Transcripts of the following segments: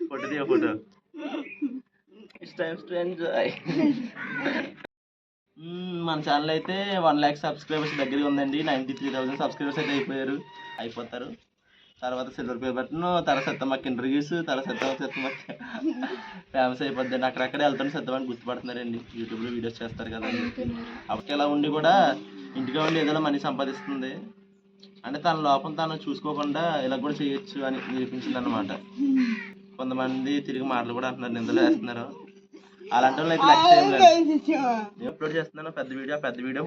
Photo తీయ photo. It's times to enjoy. మన channel అయితే 1,00,000 సబ్స్క్రైబర్స్ దగ్గర ఉందండి. 93,000 సబ్స్క్రైబర్స్ అయితే అయిపోతారు. తర్వాత సిల్వర్ ప్లే బటన్, తర్వాత సత్తమ్మకి ఇంటర్వ్యూస్, తర్వాత సత్తమ్మకి ఫేమస్ అయిపోద్దండి. అక్కడక్కడ వెళ్తాను సత్తమ్మని గుర్తుపడుతున్నారండి. యూట్యూబ్లో వీడియోస్ చేస్తారు కదండి. అప్పటికి ఇలా ఉండి కూడా ఇంటిగా ఉండి ఏదైనా మనీ సంపాదిస్తుంది అంటే తన లోపం తను చూసుకోకుండా ఇలా కూడా చేయొచ్చు అని నిరూపించింది అన్నమాట. కొంతమంది తిరిగి మాటలు కూడా అంటున్నారు, నిందలు వేస్తున్నారు. అలాంటి వాళ్ళు అయితే లెక్క నేను అప్లోడ్ చేస్తున్నాను పెద్ద వీడియో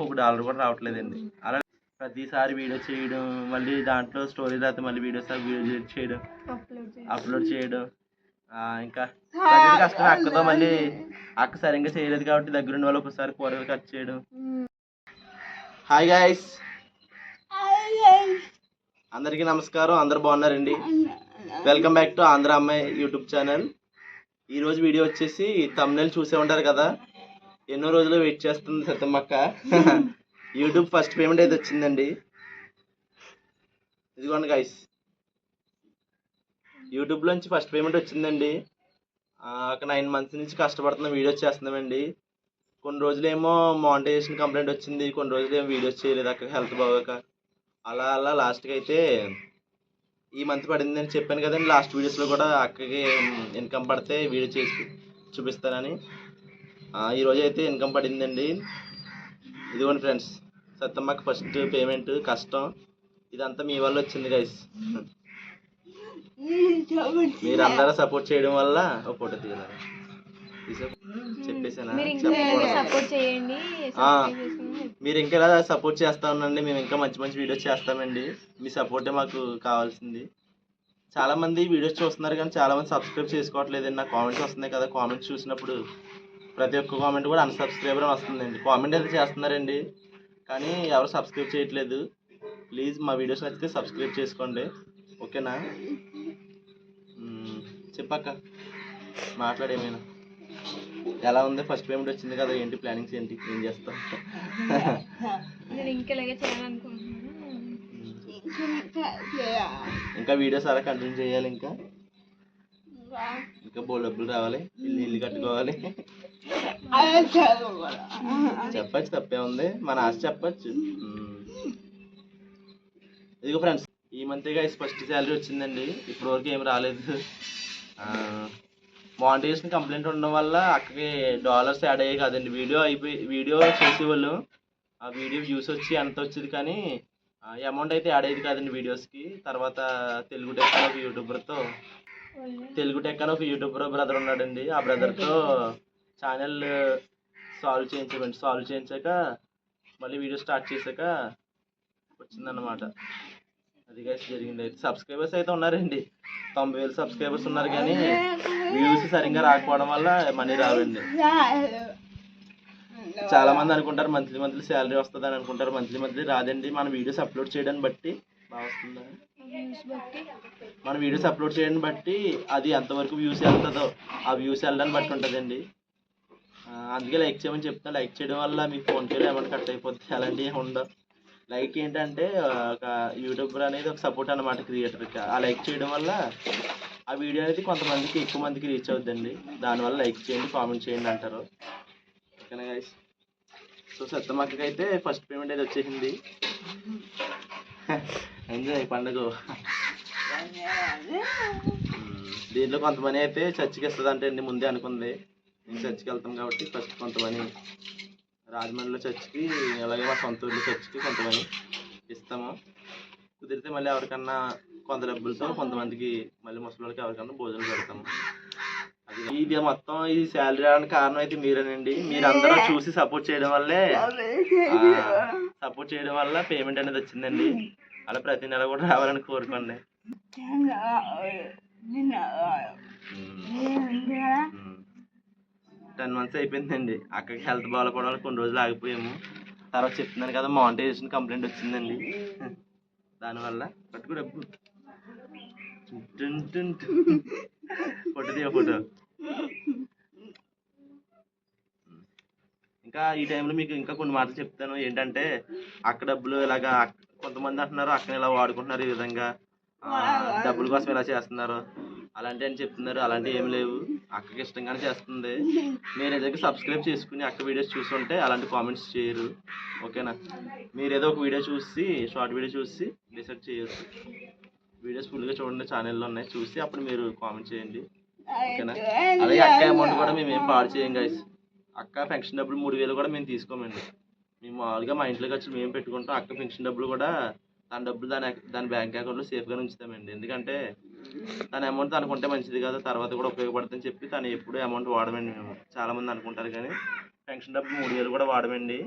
$1 కూడా రావట్లేదండి. అలా ప్రతిసారి వీడియో చేయడం, మళ్ళీ దాంట్లో స్టోరీ రాస్తే మళ్ళీ వీడియోస్ చేయడం, అప్లోడ్ చేయడం, ఇంకా ప్రతిదీ కష్టం. అక్కతో మళ్ళీ అక్క సరిగ్గా చేయలేదు కాబట్టి దగ్గరుండి వాళ్ళు ఒకసారి కూరలు కట్ చేయడం. హాయ్ గైస్, అందరికీ నమస్కారం. అందరు బాగున్నారండి? వెల్కమ్ బ్యాక్ టు ఆంధ్ర అమ్మాయి యూట్యూబ్ ఛానల్. ఈరోజు వీడియో వచ్చేసి థంబ్నెయిల్ చూసే ఉంటారు కదా, ఎన్నో రోజులు వెయిట్ చేస్తుంది సత్తమ్మక్క. యూట్యూబ్ ఫస్ట్ పేమెంట్ అయితే వచ్చిందండి. ఇదిగోండి గైస్, యూట్యూబ్లోంచి ఫస్ట్ పేమెంట్ వచ్చిందండి. ఒక 9 months నుంచి కష్టపడుతున్నాం, వీడియోస్ చేస్తున్నామండి. కొన్ని రోజులేమో మానిటైజేషన్ కంప్లైంట్ వచ్చింది, కొన్ని రోజులు ఏమో వీడియోస్ చేయలేదు అక్క హెల్త్ బాగోక. అలా లాస్ట్కి అయితే ఈ మంత్ పడింది అని చెప్పాను కదండి. లాస్ట్ వీడియోస్లో కూడా అక్కకి ఇన్కమ్ పడితే వీడియో చేసి చూపిస్తానని. ఈరోజు అయితే ఇన్కమ్ పడిందండి. ఇదిగోండి ఫ్రెండ్స్, సత్తమ్మకి ఫస్ట్ పేమెంట్. కష్టం ఇదంతా మీ వల్ల వచ్చింది గైస్. మీరు అందరూ సపోర్ట్ చేయడం వల్ల ఒక ఫోటో తీయాలి చెప్పేసానా? మీరు ఇంకా ఇలా సపోర్ట్ చేస్తా ఉండండి, మేము ఇంకా మంచి మంచి వీడియోస్ చేస్తామండి. మీ సపోర్టే మాకు కావాల్సింది. చాలామంది వీడియోస్ చూస్తున్నారు కానీ చాలామంది సబ్స్క్రైబ్ చేసుకోవట్లేదండి. నాకు కామెంట్స్ వస్తున్నాయి కదా, కామెంట్స్ చూసినప్పుడు ప్రతి ఒక్క కామెంట్ కూడా అన్సబ్స్క్రైబర్ అని వస్తుందండి. కామెంట్ అయితే చేస్తున్నారండి కానీ ఎవరు సబ్స్క్రైబ్ చేయట్లేదు. ప్లీజ్ మా వీడియోస్ నచ్చితే సబ్స్క్రైబ్ చేసుకోండి, ఓకేనా? చెప్పక్క, మాట్లాడేమైనా. ఎలా ఉంది? ఫస్ట్ పేమెంట్ వచ్చింది కదా, ఏంటి ప్లానింగ్స్, ఏంటి ఏం చేస్తాం? ఇంకా వీడియోస్ అలా కంటిన్యూ చేయాలి. ఇంకా బోల్ డబ్బులు రావాలి, ఇల్లు కట్టుకోవాలి. చెప్పచ్చు, తప్పే ఉంది, మన ఆశ చెప్పచ్చు. ఇదిగో ఫ్రెండ్స్, ఈ మంత్ గైస్ ఫస్ట్ శాలరీ వచ్చిందండి. ఇప్పటి వరకు ఏం రాలేదు. మానిటైజేషన్ కంప్లైంట్ ఉండడం వల్ల అక్కడికి డాలర్స్ యాడ్ అయ్యాయి కాదండి. వీడియో చేసేవాళ్ళు ఆ వీడియో వ్యూస్ వచ్చి ఎంత వచ్చేది కానీ అమౌంట్ అయితే యాడ్ అయ్యేది కాదండి వీడియోస్కి. తర్వాత తెలుగు టెక్ అని ఒక యూట్యూబర్ బ్రదర్ ఉన్నాడండి. ఆ బ్రదర్తో ఛానల్ సాల్వ్ చేయించాక మళ్ళీ వీడియో స్టార్ట్ చేశాక వచ్చిందన్నమాట. అది గైస్ జరిగింది. అయితే సబ్స్క్రైబర్స్ అయితే ఉన్నారండి, 90,000 సబ్స్క్రైబర్స్ ఉన్నారు కానీ వ్యూస్ సరిగ్గా రాకపోవడం వల్ల మనీ రావండి. చాలా మంది అనుకుంటారు మంత్లీ శాలరీ వస్తుంది అని అనుకుంటారు. మంత్లీ రాదండి. మన వీడియోస్ అప్లోడ్ చేయడాన్ని బట్టి వస్తుందా, మన వీడియోస్ అప్లోడ్ చేయడాన్ని బట్టి అది ఎంతవరకు వ్యూస్ వెళ్తుందో ఆ వ్యూస్ వెళ్ళడాన్ని బట్టి ఉంటుందండి. అందుకే లైక్ చేయమని చెప్తాను. లైక్ చేయడం వల్ల మీ ఫోన్పేలో అమౌంట్ కట్ అయిపోతుంది, అలాంటివి ఏమి ఉండవు. లైక్ ఏంటంటే ఒక యూట్యూబర్ అనేది ఒక సపోర్ట్ అన్నమాట క్రియేటర్కి. ఆ లైక్ చేయడం వల్ల ఆ వీడియో అనేది కొంతమందికి, ఎక్కువ మందికి రీచ్ అవుతుందండి. దానివల్ల లైక్ చేయండి, కామెంట్ చేయండి అంటారు, ఓకేనా గైస్? సో సత్తమ్మకి అయితే ఫస్ట్ పేమెంట్ అయితే వచ్చేసింది. ఎంజాయ్ పండుగ. దీంట్లో కొంతమంది అయితే చర్చికి ఇస్తుంది అంటే అండి, ముందే అనుకుంది. నేను చర్చికి వెళ్తాం కాబట్టి ఫస్ట్ కొంతమంది రాజమండ్రిలో చర్చికి, అలాగే మా సొంత ఊళ్ళో చర్చికి కొంతమంది ఇస్తాము. కుదిరితే మళ్ళీ ఎవరికన్నా కొంత డబ్బులతో కొంతమందికి మళ్ళీ ముసలికి ఎవరికన్నా భోజనం పెడతాము. ఇది మొత్తం ఈ శాలరీ రావడానికి కారణం అయితే మీరేనండి. మీరందరూ చూసి సపోర్ట్ చేయడం వల్ల పేమెంట్ అనేది వచ్చిందండి. అలా ప్రతి నెల కూడా రావాలని కోరుకోండి. 10 months అయిపోయిందండి. అక్కడికి హెల్త్ బాగాలేకపోవడం వల్ల కొన్ని రోజులు ఆగిపోయాము. తర్వాత చెప్తున్నాను కదా, మానిటైజేషన్ కంప్లైంట్ వచ్చిందండి. దానివల్ల పట్టుకు డబ్బు ఫోటో. ఇంకా ఈ టైంలో మీకు ఇంకా కొన్ని మాటలు చెప్తాను. ఏంటంటే అక్క డబ్బులు ఇలాగా కొంతమంది అంటున్నారు అక్కని ఇలా వాడుకుంటున్నారు ఈ విధంగా. డబ్బుల కోసం ఇలా చేస్తున్నారు అలాంటి అని చెప్తున్నారు. అలాంటివి ఏం లేవు. అక్కకి ఇష్టంగానే చేస్తుంది. మీరు ఏదైనా సబ్స్క్రైబ్ చేసుకుని అక్క వీడియోస్ చూస్తుంటే అలాంటి కామెంట్స్ చేయరు. ఓకేనా? మీరు ఏదో ఒక వీడియో చూసి షార్ట్ వీడియో చూసి డిసైడ్ చేయొచ్చు. వీడియోస్ ఫుల్గా చూడండి, ఛానల్లో ఉన్నాయి, చూసి అప్పుడు మీరు కామెంట్ చేయండి. ఓకేనా? అలాగే అక్క అమౌంట్ కూడా మేము ఏం పాడు చేయం గైస్. అక్క పెన్షన్ డబ్బులు 3000 కూడా మేము తీసుకోమండి. మేము మామూలుగా మా ఇంట్లో ఖర్చు మేము పెట్టుకుంటాం. అక్క పెన్షన్ డబ్బులు కూడా తన డబ్బులు దాని బ్యాంక్ అకౌంట్లో సేఫ్గా ఉంచుతామండి. ఎందుకంటే తన అమౌంట్ తనకుంటే మంచిది కదా, తర్వాత కూడా ఉపయోగపడుతుందని చెప్పి తను ఎప్పుడు అమౌంట్ వాడమండి. మేము చాలామంది అనుకుంటారు కానీ పెన్షన్ డబ్బులు 3000 కూడా వాడమండి.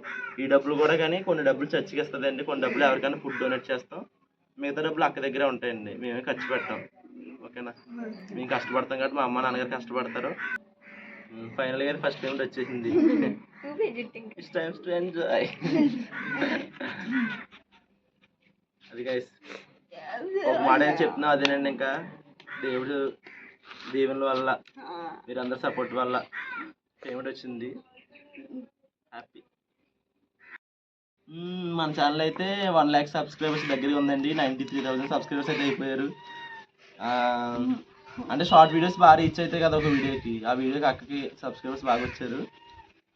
ఈ డబ్బులు కూడా కానీ కొన్ని డబ్బులు చర్చికి ఇస్తుందండి, కొన్ని డబ్బులు ఎవరికైనా ఫుడ్ డొనేట్ చేస్తాం, మిగతా డబ్బులు అక్క దగ్గరే ఉంటాయండి. మేమే ఖర్చు పెట్టాం. ఓకేనా? మేము కష్టపడతాం కాబట్టి మా అమ్మ నాన్నగారు కష్టపడతారు. ఫైనల్ ఇయర్ ఫస్ట్ పేమెంట్ వచ్చేసింది. It's times to enjoy. అది గైస్ ఒక మాట ఏం చెప్తున్నా అదేనండి. ఇంకా దేవుడు దేవుని వల్ల మీరందరూ సపోర్ట్ వల్ల పేమెంట్ వచ్చింది. హ్యాపీ. మన ఛానల్ అయితే 1 lakh సబ్స్క్రైబర్స్ దగ్గరగా ఉందండి. 93,000 సబ్స్క్రైబర్స్ అయితే అయిపోయారు. అంటే షార్ట్ వీడియోస్ బాగా రీచ్ అవుతాయి కదా ఒక వీడియోకి, ఆ వీడియోకి అక్కకి సబ్స్క్రైబర్స్ బాగా వచ్చారు.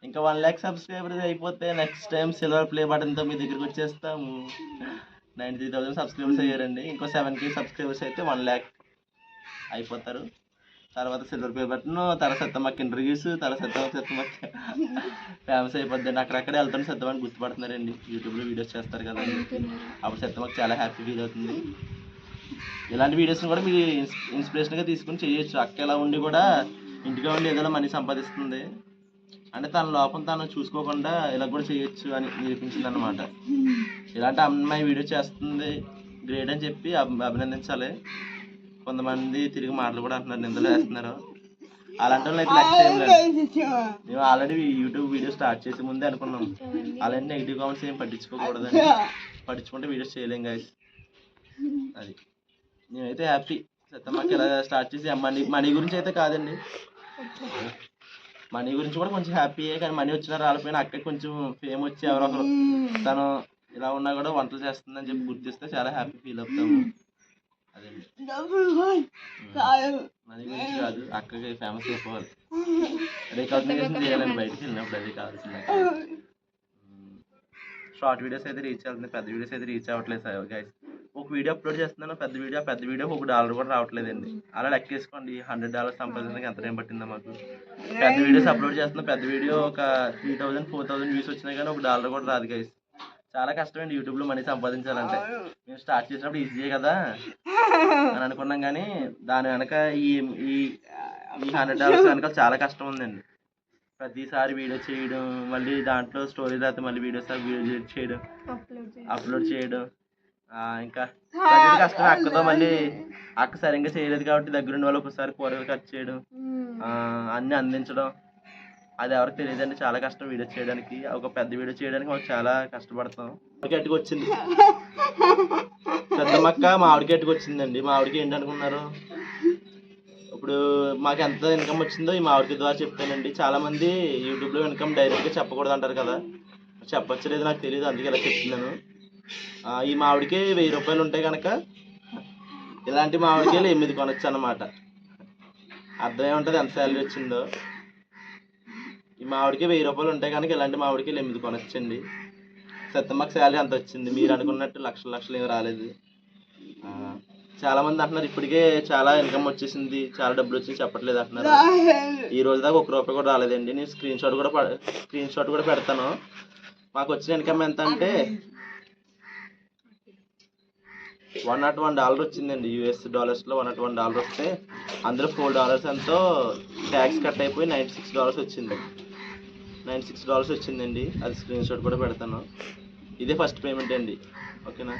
ఇంకా 1 lakh సబ్స్క్రైబర్స్ అయిపోతే నెక్స్ట్ టైం సిల్వర్ ప్లే బటన్తో మీ దగ్గరికి వచ్చేస్తాము. 93,000 సబ్స్క్రైబర్స్ అయ్యారండి. ఇంకో 7K సబ్స్క్రైబర్స్ అయితే 1 lakh అయిపోతారు. తర్వాత సిల్వర్ ప్లే బటన్, తర్వాత సత్తమ్మకి ఇంటర్వ్యూస్, తర్వాత సత్తమ్మకి ఫేమస్ అయిపోద్దండి. అక్కడక్కడే వెళ్తాను సత్తమ్మని గుర్తుపడుతున్నారండి. యూట్యూబ్లో వీడియోస్ చేస్తారు కదండి, అప్పుడు సత్తమ్మకి చాలా హ్యాపీ ఫీల్ అవుతుంది. ఇలాంటి వీడియోస్ని కూడా మీరు ఇన్స్పిరేషన్గా తీసుకుని చేయొచ్చు. అక్క ఎలా ఉండి కూడా ఇంటిగా ఉండి ఏదైనా మనీ సంపాదిస్తుంది అంటే తన లోపం తను చూసుకోకుండా ఇలా కూడా చేయొచ్చు అని నిరూపించింది అన్నమాట. ఇలాంటి అమ్మాయి వీడియో చేస్తుంది గ్రేట్ అని చెప్పి అభినందించాలి. కొంతమంది తిరిగి మాటలు కూడా అంటున్నారు, నిందలు వేస్తున్నారు. అలాంటి వాళ్ళు అయితే లెక్క చేయలేదు. మేము ఆల్రెడీ యూట్యూబ్ వీడియో స్టార్ట్ చేసే ముందే అనుకున్నాం అలాంటి నెగిటివ్ కామెంట్స్ ఏం పట్టించుకోకూడదని. పట్టించుకుంటే వీడియోస్ చేయలేం గైస్. అది నేనైతే హ్యాపీ. సత్తమ్మకి ఇలా స్టార్ట్ చేసి మనీ గురించి అయితే కాదండి, మనీ గురించి కూడా కొంచెం హ్యాపీయే. కానీ మనీ వచ్చినా రాలిపోయినా అక్కడికి కొంచెం ఫేమ్ వచ్చి ఎవరొకరు తను ఇలా ఉన్నా కూడా వంటలు చేస్తుందని చెప్పి గుర్తిస్తే చాలా హ్యాపీ ఫీల్ అవుతాము. అదండి, మనీ గురించి కాదు, అక్కడికి ఫేమస్ అయిపోవాలి, రికగ్నైజేషన్ చేయాలండి బయటకు వెళ్ళినప్పుడు. అది కావాల్సింది. షార్ట్ వీడియోస్ అయితే రీచ్ అవుతుంది, పెద్ద వీడియోస్ అయితే రీచ్ అవ్వట్లేదు గైస్. ఒక వీడియో అప్లోడ్ చేస్తున్నాను, పెద్ద వీడియో $1 కూడా రావట్లేదండి. అలా లెక్కేసుకోండి $100 సంపాదించడానికి ఎంత టైం పట్టిందో మాకు. పెద్ద వీడియోస్ అప్లోడ్ చేస్తున్నా, పెద్ద వీడియో ఒక 3,000 4,000 వ్యూస్ వచ్చినాయి కానీ $1 కూడా రాదు గైస్. చాలా కష్టమండి యూట్యూబ్లో మనీ సంపాదించాలంటే. మేము స్టార్ట్ చేసినప్పుడు ఈజీయే కదా అని అనుకున్నాం కానీ దాని వెనక ఈ $100 వెనక చాలా కష్టం ఉందండి. ప్రతిసారి వీడియో చేయడం, మళ్ళీ దాంట్లో స్టోరీ రాస్తే మళ్ళీ వీడియో చేయడం, అప్లోడ్ చేయడం, ఇంకా ప్రతిదీ కష్టమే. అక్కతో మళ్ళీ అక్క సరిగ్గా చేయలేదు కాబట్టి దగ్గరుండి వాళ్ళు ఒకసారి కూరగాయలు కట్ చేయడం, అన్నీ అందించడం, అది ఎవరికి తెలియదండి. చాలా కష్టం వీడియో చేయడానికి. ఒక పెద్ద వీడియో చేయడానికి మాకు చాలా కష్టపడతాం. మామిడికాయకి వచ్చింది పెద్దమ్మక్క, మామిడికాయకి వచ్చిందండి. మామిడికి ఏంటి అనుకున్నారు? ఇప్పుడు మాకు ఎంత ఇన్కమ్ వచ్చిందో ఈ మామిడికాయ ద్వారా చెప్తానండి. చాలామంది యూట్యూబ్లో ఇన్కమ్ డైరెక్ట్గా చెప్పకూడదు అంటారు కదా, చెప్పచ్చు లేదు నాకు తెలియదు, అందుకే ఇలా చెప్తున్నాను. ఈ మామిడికి ₹1000 ఉంటాయి కనుక ఇలాంటి మామిడికాయలు 8 కొనొచ్చు అన్నమాట. అర్థం ఏముంటుంది ఎంత శాలరీ వచ్చిందో. ఈ మామిడికి ₹1000 ఉంటాయి కనుక ఇలాంటి మామిడికాయలు 8 కొనొచ్చండి. సత్తమ్మకి శాలరీ అంత వచ్చింది. మీరు అనుకున్నట్టు లక్షలు ఏమి రాలేదు. చాలామంది అంటున్నారు ఇప్పటికే చాలా ఇన్కమ్ వచ్చేసింది, చాలా డబ్బులు వచ్చింది చెప్పట్లేదు అంటున్నారు. ఈ రోజు దాకా ₹1 కూడా రాలేదండి. నేను స్క్రీన్ షాట్ కూడా పెడతాను. మాకు వచ్చిన ఇన్కమ్ ఎంత అంటే $101 వచ్చిందండి. US డాలర్స్లో $101 వస్తే అందులో $4 ఎంతో ట్యాక్స్ కట్ అయిపోయి $96 వచ్చింది. $96 వచ్చిందండి. అది స్క్రీన్ షాట్ కూడా పెడతాను. ఇదే ఫస్ట్ పేమెంట్ అండి. ఓకేనా?